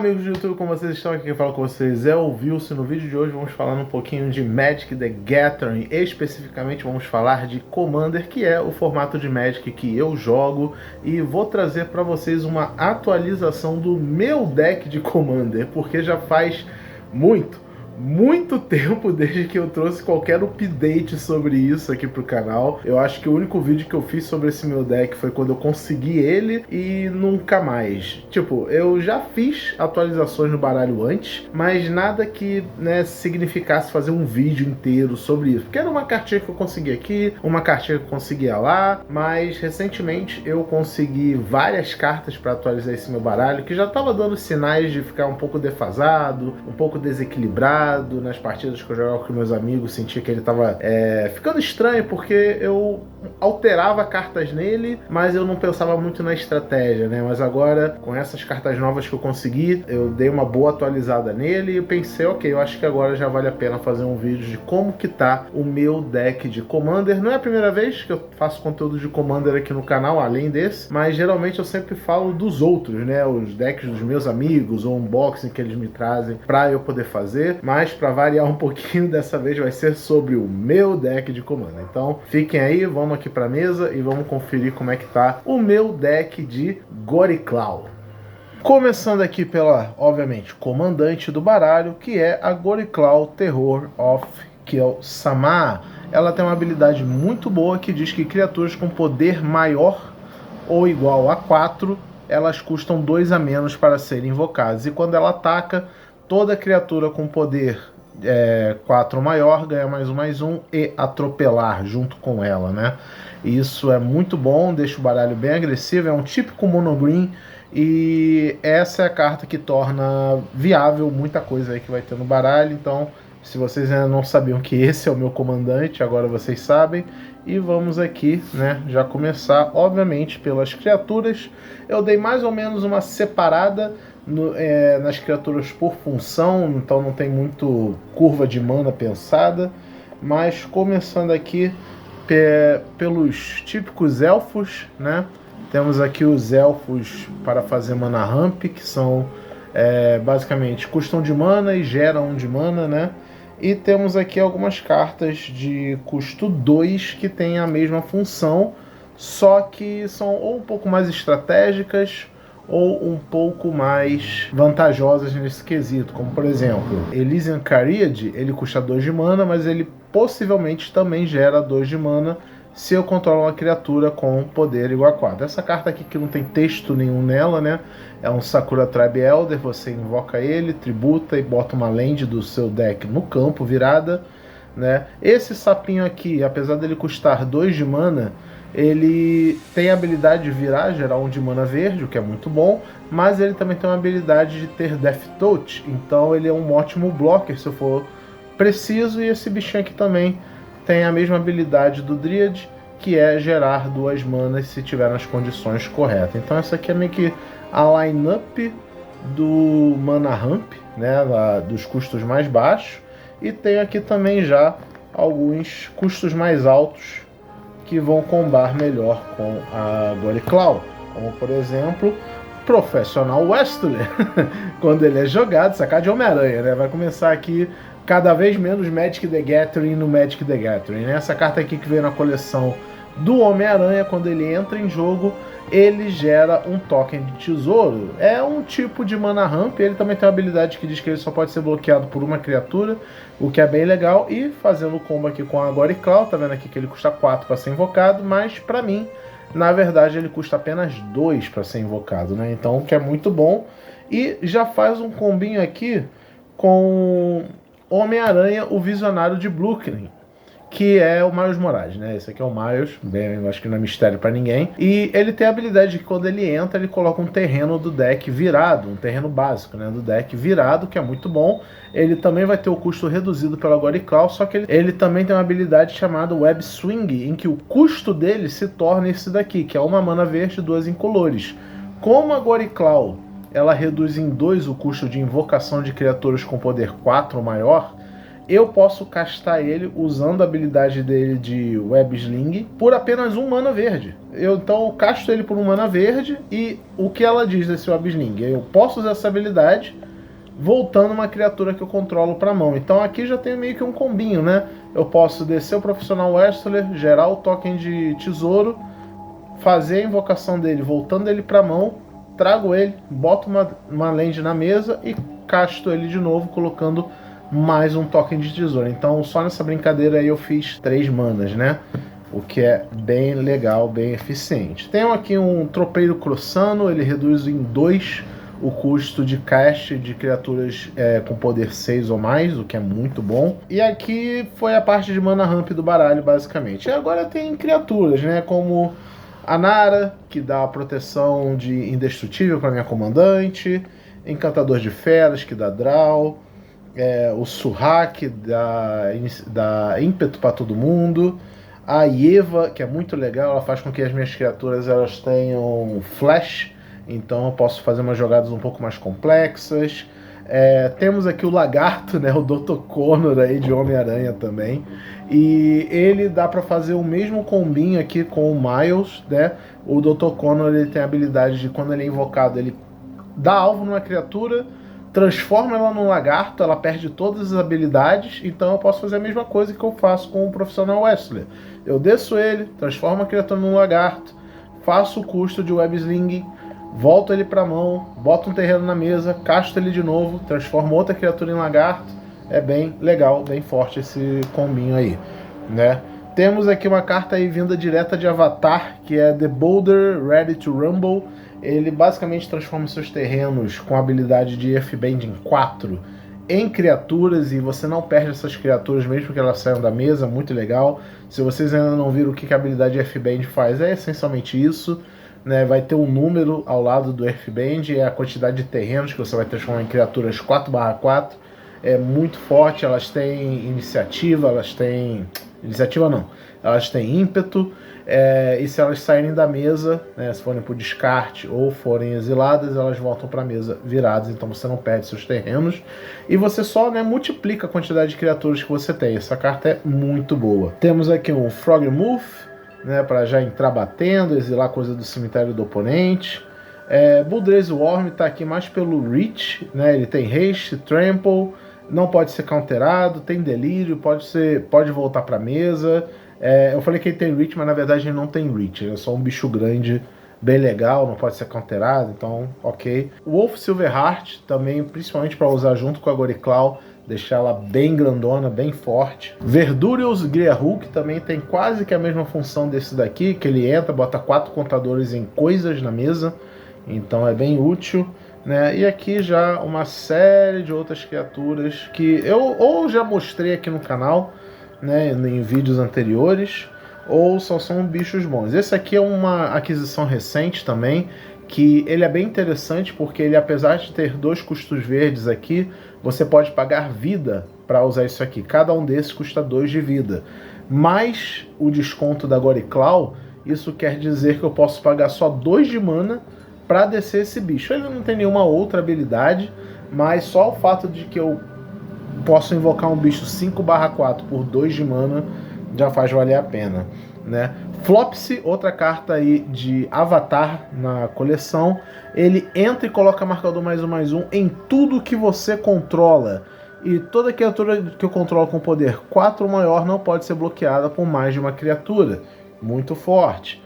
amigos do YouTube, como vocês estão? Aqui quem fala com vocês é o Wilson. No vídeo de hoje vamos falar um pouquinho de Magic the Gathering. Especificamente vamos falar de Commander, que é o formato de Magic que eu jogo. E vou trazer para vocês uma atualização do meu deck de Commander, porque já faz muito tempo desde que eu trouxe qualquer update sobre isso aqui pro canal. Eu acho que o único vídeo que eu fiz sobre esse meu deck foi quando eu consegui ele e nunca mais. Tipo, eu já fiz atualizações no baralho antes, mas nada que, né, significasse fazer um vídeo inteiro sobre isso. Porque era uma cartinha que eu consegui aqui, uma cartinha que eu conseguia lá, mas recentemente eu consegui várias cartas para atualizar esse meu baralho, que já estava dando sinais de ficar um pouco defasado, um pouco desequilibrado. Nas partidas que eu jogava com meus amigos, sentia que ele tava ficando estranho, porque eu alterava cartas nele, mas eu não pensava muito na estratégia, né? Mas agora, com essas cartas novas que eu consegui, eu dei uma boa atualizada nele e pensei, ok, eu acho que agora já vale a pena fazer um vídeo de como que tá o meu deck de Commander. Não é a primeira vez que eu faço conteúdo de Commander aqui no canal, além desse, mas geralmente eu sempre falo dos outros, né? Os decks dos meus amigos, ou unboxing que eles me trazem pra eu poder fazer. Mas para variar um pouquinho, dessa vez vai ser sobre o meu deck de Commander. Então fiquem aí, vamos aqui para a mesa e vamos conferir como é que tá o meu deck de Goriclaw. Começando aqui pela, obviamente, comandante do baralho, que é a Goriclaw Terror of Kill-Sama. Ela tem uma habilidade muito boa que diz que criaturas com poder maior ou igual a 4, elas custam 2 a menos para serem invocadas. E quando ela ataca, toda criatura com poder 4 ou maior ganha +1/+1 e atropelar junto com ela, né? Isso é muito bom, deixa o baralho bem agressivo, é um típico monogreen e essa é a carta que torna viável muita coisa aí que vai ter no baralho. Então, se vocês ainda não sabiam que esse é o meu comandante, agora vocês sabem. E vamos aqui, né, já começar, obviamente, pelas criaturas. Eu dei mais ou menos uma separada nas criaturas por função, então não tem muito curva de mana pensada. Mas começando aqui pelos típicos elfos, né? Temos aqui os elfos para fazer mana ramp, que são basicamente custam de mana e geram 1 de mana, né? E temos aqui algumas cartas de custo 2 que têm a mesma função, só que são ou um pouco mais estratégicas ou um pouco mais vantajosas nesse quesito, como por exemplo, Elysian Caryatid, ele custa 2 de mana, mas ele possivelmente também gera 2 de mana se eu controlo uma criatura com poder igual a 4. Essa carta aqui que não tem texto nenhum nela, né? É um Sakura Tribe Elder, você invoca ele, tributa e bota uma land do seu deck no campo virada, né? Esse sapinho aqui, apesar dele custar 2 de mana, ele tem a habilidade de virar, gerar 1 de mana verde, o que é muito bom, mas ele também tem uma habilidade de ter Death Touch, então ele é um ótimo blocker se eu for preciso. E esse bichinho aqui também tem a mesma habilidade do Dryad, que é gerar 2 manas se tiver nas condições corretas. Então essa aqui é meio que a line-up do Mana Ramp, né, dos custos mais baixos. E tem aqui também já alguns custos mais altos que vão combar melhor com a Goriclaw, como por exemplo Professional Wrestler, quando ele é jogado, sacar de Homem-Aranha, né? Vai começar aqui cada vez menos Magic the Gathering no Magic the Gathering, né? Essa carta aqui que veio na coleção do Homem-Aranha, quando ele entra em jogo, ele gera um token de tesouro. É um tipo de mana ramp, ele também tem uma habilidade que diz que ele só pode ser bloqueado por uma criatura, o que é bem legal. E fazendo o combo aqui com a Goriclaw, tá vendo aqui que ele custa 4 para ser invocado, mas pra mim, na verdade, ele custa apenas 2 para ser invocado, né? Então, que é muito bom. E já faz um combinho aqui com Homem-Aranha, o Visionário de Brooklyn, que é o Miles Morales, né? Esse aqui é o Miles, bem, eu acho que não é mistério pra ninguém. E ele tem a habilidade de que quando ele entra, ele coloca um terreno do deck virado, um terreno básico, né, do deck virado, que é muito bom. Ele também vai ter o custo reduzido pela Goriclaw, só que ele também tem uma habilidade chamada Web Swing, em que o custo dele se torna esse daqui, que é 1 mana verde e 2 incolores. Como a Goriclaw, ela reduz em 2 o custo de invocação de criaturas com poder 4 ou maior, eu posso castar ele usando a habilidade dele de Web Sling por apenas 1 mana verde. Então eu casto ele por 1 mana verde, e o que ela diz desse Web Sling? Eu posso usar essa habilidade voltando uma criatura que eu controlo para mão. Então aqui já tem meio que um combinho, né? Eu posso descer o Profissional Wrestler, gerar o token de tesouro, fazer a invocação dele voltando ele para mão, trago ele, boto uma land na mesa e casto ele de novo, colocando mais um token de tesouro. Então só nessa brincadeira aí eu fiz 3 manas, né? O que é bem legal, bem eficiente. Tenho aqui um Tropeiro Crossano, ele reduz em 2 o custo de cast de criaturas com poder 6 ou mais, o que é muito bom. E aqui foi a parte de mana ramp do baralho, basicamente. E agora tem criaturas, né? Como a Nara, que dá proteção de indestrutível para minha comandante. Encantador de Feras, que dá draw. O Surrak, dá ímpeto para todo mundo. A Yeva, que é muito legal, ela faz com que as minhas criaturas elas tenham flash, então eu posso fazer umas jogadas um pouco mais complexas. Temos aqui o Lagarto, né, o Dr. Connor aí de Homem-Aranha também. E ele dá para fazer o mesmo combinho aqui com o Miles, né? O Dr. Connor ele tem a habilidade de, quando ele é invocado, ele dá alvo numa criatura, transforma ela num lagarto, ela perde todas as habilidades. Então eu posso fazer a mesma coisa que eu faço com o Profissional Wrestler. Eu desço ele, transformo a criatura num lagarto, faço o custo de Web Sling, volto ele pra mão, boto um terreno na mesa, casto ele de novo, transformo outra criatura em lagarto. É bem legal, bem forte esse combinho aí, né? Temos aqui uma carta aí vinda direta de Avatar, que é The Boulder Ready to Rumble. Ele basicamente transforma seus terrenos com a habilidade de Earthband em 4 em criaturas, e você não perde essas criaturas mesmo que elas saiam da mesa. Muito legal. Se vocês ainda não viram o que a habilidade de Earthband faz, é essencialmente isso, né? Vai ter um número ao lado do Earthband, é a quantidade de terrenos que você vai transformar em criaturas 4/4. É muito forte, elas têm iniciativa, elas têm... Iniciativa não, elas têm ímpeto, e se elas saírem da mesa, né, se forem por descarte ou forem exiladas, elas voltam para a mesa viradas, então você não perde seus terrenos. E você só, né, multiplica a quantidade de criaturas que você tem. Essa carta é muito boa. Temos aqui um Frogmouth, né, para já entrar batendo, exilar coisa do cemitério do oponente. Buldraze Worm está aqui mais pelo reach, né, ele tem haste, trample, não pode ser counterado, tem delírio, pode voltar para a mesa. Eu falei que ele tem reach, mas na verdade ele não tem reach, ele é só um bicho grande, bem legal, não pode ser counterado, então ok. Wolf Silverheart também, principalmente para usar junto com a Goriclaw, deixar ela bem grandona, bem forte. Verdurious Greahulk também tem quase que a mesma função desse daqui, que ele entra, bota 4 contadores em coisas na mesa, então é bem útil, né? E aqui já uma série de outras criaturas que eu ou já mostrei aqui no canal, né, em vídeos anteriores, ou só são bichos bons. Esse aqui é uma aquisição recente também, que ele é bem interessante porque ele, apesar de ter 2 custos verdes aqui, você pode pagar vida para usar isso aqui. Cada um desses custa 2 de vida. Mais o desconto da Goriclaw, isso quer dizer que eu posso pagar só 2 de mana para descer esse bicho. Ele não tem nenhuma outra habilidade, mas só o fato de que eu posso invocar um bicho 5/4 por 2 de mana já faz valer a pena, né? Flopsy, outra carta aí de Avatar na coleção. Ele entra e coloca marcador +1/+1 em tudo que você controla. E toda criatura que eu controlo com poder 4 ou maior não pode ser bloqueada por mais de uma criatura. Muito forte.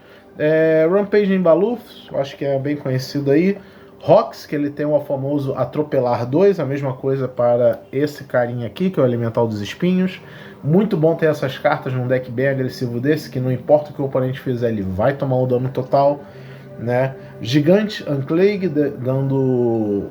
Rampaging Baloof, acho que é bem conhecido aí. Rox, que ele tem o famoso Atropelar 2, a mesma coisa para esse carinha aqui, que é o Elemental dos Espinhos. Muito bom ter essas cartas num deck bem agressivo desse, que não importa o que o oponente fizer, ele vai tomar o dano total, né? Gigante Unclague, dando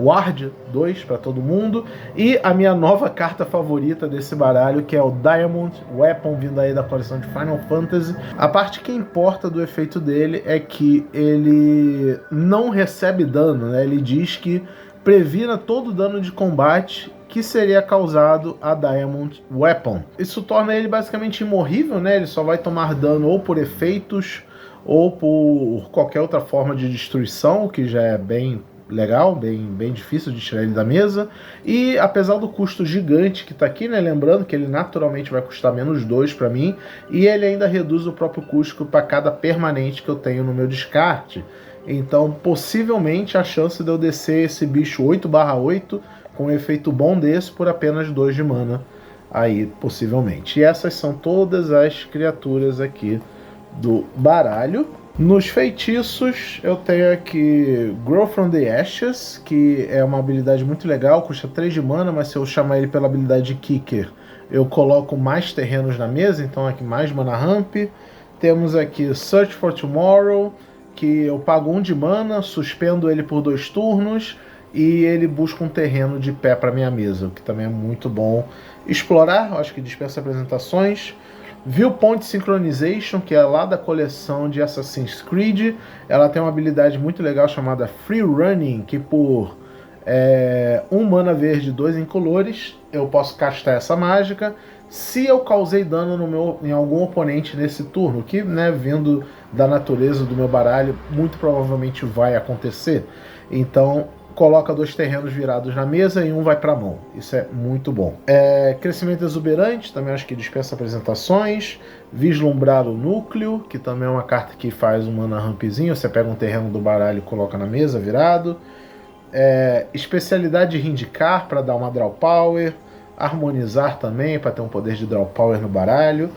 Ward 2 para todo mundo. E a minha nova carta favorita desse baralho, que é o Diamond Weapon, vindo aí da coleção de Final Fantasy. A parte que importa do efeito dele é que ele não recebe dano, né? Ele diz que previna todo o dano de combate que seria causado a Diamond Weapon. Isso torna ele basicamente imorrível, né? Ele só vai tomar dano ou por efeitos ou por qualquer outra forma de destruição, o que já é bem legal, bem difícil de tirar ele da mesa. E apesar do custo gigante que está aqui, né, lembrando que ele naturalmente vai custar menos 2 para mim, e ele ainda reduz o próprio custo para cada permanente que eu tenho no meu descarte. Então, possivelmente, a chance de eu descer esse bicho 8/8 com um efeito bom desse por apenas 2 de mana, aí, possivelmente. E essas são todas as criaturas aqui do baralho. Nos feitiços, eu tenho aqui Grow from the Ashes, que é uma habilidade muito legal, custa 3 de mana, mas se eu chamar ele pela habilidade de Kicker, eu coloco mais terrenos na mesa, então aqui mais mana ramp. Temos aqui Search for Tomorrow, que eu pago 1 de mana, suspendo ele por 2 turnos, e ele busca um terreno de pé para minha mesa, o que também é muito bom explorar, eu acho que dispensa apresentações. Viewpoint Synchronization, que é lá da coleção de Assassin's Creed, ela tem uma habilidade muito legal chamada Free Running, que por 1 mana verde, 2 incolores, eu posso castar essa mágica se eu causei dano em algum oponente nesse turno, que, né, vindo da natureza do meu baralho, muito provavelmente vai acontecer. Então, coloca 2 terrenos virados na mesa e um vai para a mão. Isso é muito bom. Crescimento exuberante, também acho que dispensa apresentações. Vislumbrar o núcleo, que também é uma carta que faz um mana rampzinho. Você pega um terreno do baralho e coloca na mesa virado. Especialidade de Rindicar, para dar uma draw power. Harmonizar também, para ter um poder de draw power no baralho.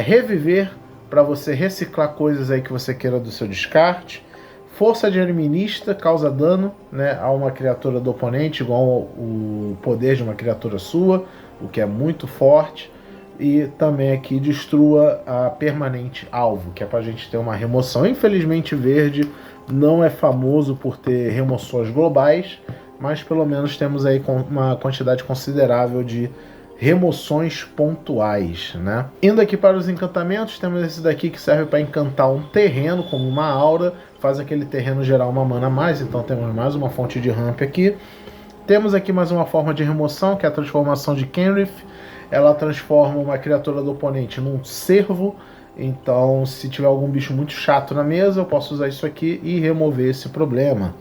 Reviver, para você reciclar coisas aí que você queira do seu descarte. Força de Eliminista, causa dano, né, a uma criatura do oponente, igual o poder de uma criatura sua, o que é muito forte. E também aqui destrua a permanente alvo, que é para a gente ter uma remoção. Infelizmente verde não é famoso por ter remoções globais, mas pelo menos temos aí uma quantidade considerável de remoções pontuais, né? Indo aqui para os encantamentos, temos esse daqui que serve para encantar um terreno como uma aura, faz aquele terreno gerar uma mana a mais, então temos mais uma fonte de ramp aqui. Temos aqui mais uma forma de remoção, que é a transformação de Kenrith. Ela transforma uma criatura do oponente num cervo, então se tiver algum bicho muito chato na mesa, eu posso usar isso aqui e remover esse problema.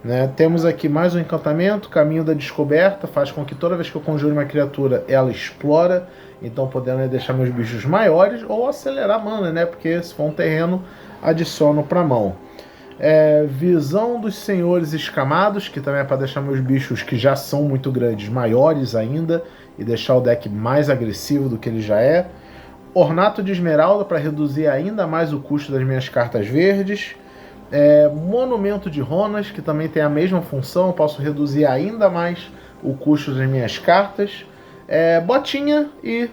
Né? Temos aqui mais um encantamento, Caminho da Descoberta, faz com que toda vez que eu conjuro uma criatura, ela explora, então podendo deixar meus bichos maiores ou acelerar a mana, né? Porque se for um terreno, adiciono para a mão. Visão dos Senhores Escamados, que também é para deixar meus bichos que já são muito grandes, maiores ainda, e deixar o deck mais agressivo do que ele já é. Ornato de Esmeralda, para reduzir ainda mais o custo das minhas cartas verdes. Monumento de Ronas, que também tem a mesma função, eu posso reduzir ainda mais o custo das minhas cartas. Botinha e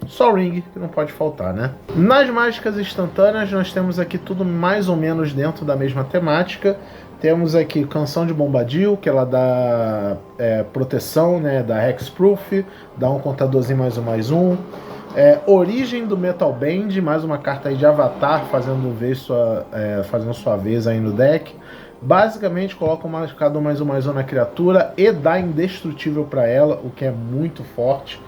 Sol Ring, que não pode faltar, né? Nas mágicas instantâneas, nós temos aqui tudo mais ou menos dentro da mesma temática. Temos aqui Canção de Bombadil, que ela dá proteção, né, da Hexproof, dá um contadorzinho +1/+1. Origem do Metal Band, mais uma carta aí de Avatar fazendo sua vez aí no deck. Basicamente coloca um marcador +1/+1 na criatura e dá indestrutível para ela, o que é muito forte.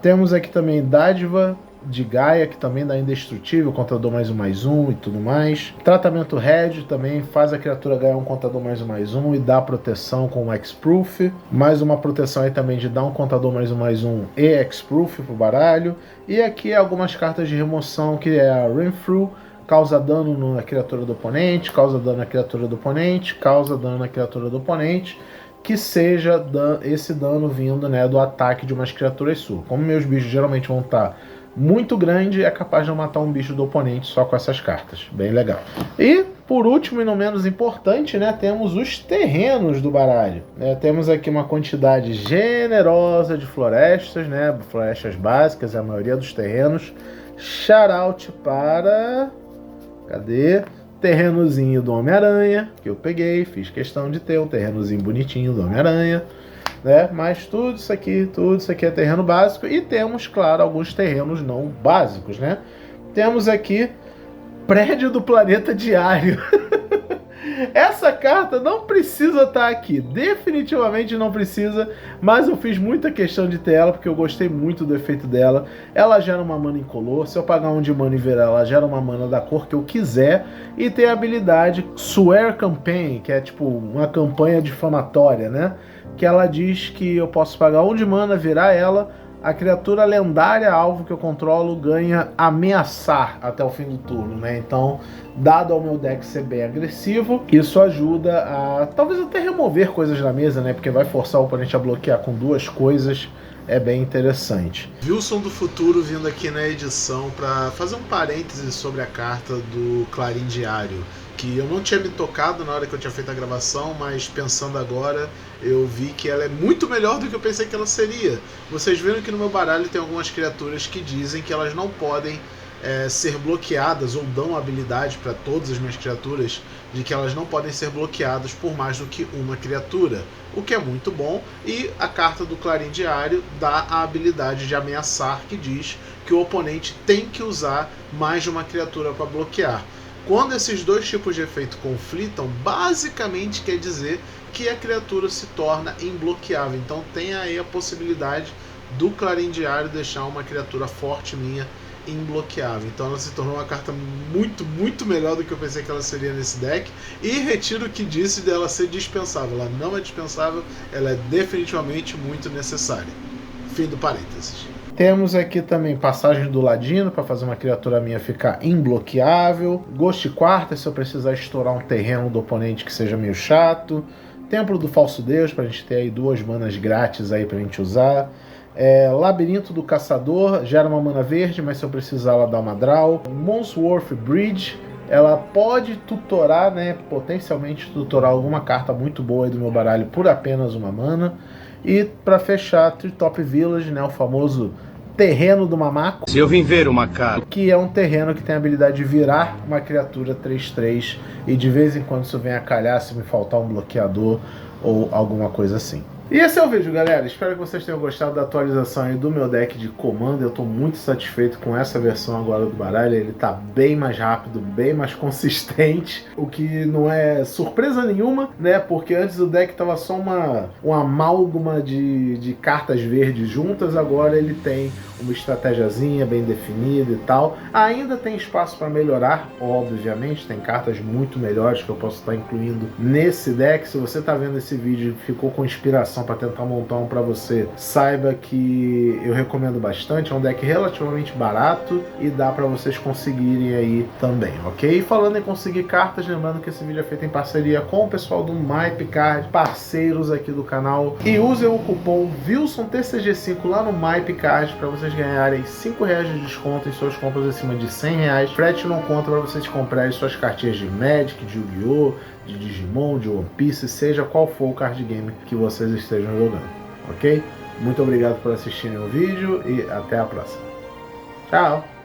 Temos aqui também Dádiva de Gaia, que também dá indestrutível, contador +1/+1 e tudo mais. Tratamento Red também faz a criatura ganhar um contador +1/+1 e dá proteção com o Hexproof. Mais uma proteção aí também de dar um contador +1/+1 e Hexproof pro baralho. E aqui algumas cartas de remoção, que é a Renfrew, causa dano na criatura do oponente, causa dano na criatura do oponente, causa dano na criatura do oponente, que seja esse dano vindo, né, do ataque de umas criaturas suas. Como meus bichos geralmente vão estar muito grande, é capaz de eu matar um bicho do oponente só com essas cartas. Bem legal. E, por último e não menos importante, né, temos os terrenos do baralho. Temos aqui uma quantidade generosa de florestas, né, florestas básicas, a maioria dos terrenos. Shoutout para... Cadê? Terrenozinho do Homem-Aranha, que eu peguei, fiz questão de ter um terrenozinho bonitinho do Homem-Aranha. Né? Mas tudo isso aqui é terreno básico. E temos, claro, alguns terrenos não básicos, né? Temos aqui Prédio do Planeta Diário. Essa carta não precisa estar aqui, definitivamente não precisa, mas eu fiz muita questão de ter ela porque eu gostei muito do efeito dela. Ela gera uma mana incolor, se eu pagar um de mana e virar, ela gera uma mana da cor que eu quiser, e tem a habilidade Swear Campaign, que é tipo uma campanha difamatória, né? Que ela diz que eu posso pagar um de mana, virar ela, a criatura lendária alvo que eu controlo ganha ameaçar até o fim do turno, né? Então, dado ao meu deck ser bem agressivo, isso ajuda a talvez até remover coisas da mesa, né? Porque vai forçar o oponente a bloquear com duas coisas. É bem interessante. Wilson do Futuro vindo aqui na edição para fazer um parêntese sobre a carta do Clarim Diário, que eu não tinha me tocado na hora que eu tinha feito a gravação, mas pensando agora, eu vi que ela é muito melhor do que eu pensei que ela seria. Vocês viram que no meu baralho tem algumas criaturas que dizem que elas não podem ser bloqueadas, ou dão habilidade para todas as minhas criaturas de que elas não podem ser bloqueadas por mais do que uma criatura, o que é muito bom. E a carta do Clarim Diário dá a habilidade de ameaçar, que diz que o oponente tem que usar mais de uma criatura para bloquear. Quando esses dois tipos de efeito conflitam, basicamente quer dizer que a criatura se torna imbloqueável. Então tem aí a possibilidade do Clarim Diário deixar uma criatura forte minha imbloqueável. Então ela se tornou uma carta muito, muito melhor do que eu pensei que ela seria nesse deck. E retiro o que disse dela ser dispensável. Ela não é dispensável, ela é definitivamente muito necessária. Fim do parênteses. Temos aqui também Passagem do Ladino, para fazer uma criatura minha ficar imbloqueável. Ghost Quarter, se eu precisar estourar um terreno do oponente que seja meio chato. Templo do Falso Deus, para a gente ter aí 2 manas grátis aí para a gente usar. Labirinto do Caçador, gera uma mana verde, mas se eu precisar ela dá uma draw. Monsworth Bridge, ela pode tutorar, né, potencialmente tutorar alguma carta muito boa aí do meu baralho por apenas uma mana. E para fechar, Treetop Village, né, o famoso terreno do mamaco. Se eu vim ver o macaco. Que é um terreno que tem a habilidade de virar uma criatura 3/3 e de vez em quando isso vem a calhar se me faltar um bloqueador ou alguma coisa assim. E esse é o vídeo, galera. Espero que vocês tenham gostado da atualização aí do meu deck de comando. Eu estou muito satisfeito com essa versão agora do baralho. Ele está bem mais rápido, bem mais consistente, o que não é surpresa nenhuma, né? Porque antes o deck estava só uma amálgama de cartas verdes juntas. Agora ele tem uma estratégiazinha bem definida e tal. Ainda tem espaço para melhorar, obviamente. Tem cartas muito melhores que eu posso estar incluindo nesse deck. Se você está vendo esse vídeo e ficou com inspiração para tentar montar um para você, saiba que eu recomendo bastante. É um deck relativamente barato e dá para vocês conseguirem aí também, ok? Falando em conseguir cartas, lembrando que esse vídeo é feito em parceria com o pessoal do MyPicard, parceiros aqui do canal, e usem o cupom WilsonTCG5 lá no MyPicard para vocês ganharem R$5 de desconto em suas compras acima de R$100. Frete não conta para vocês comprarem suas cartinhas de Magic, de Yu-Gi-Oh!, de Digimon, de One Piece, seja qual for o card game que vocês estejam jogando, ok? Muito obrigado por assistirem o vídeo e até a próxima. Tchau!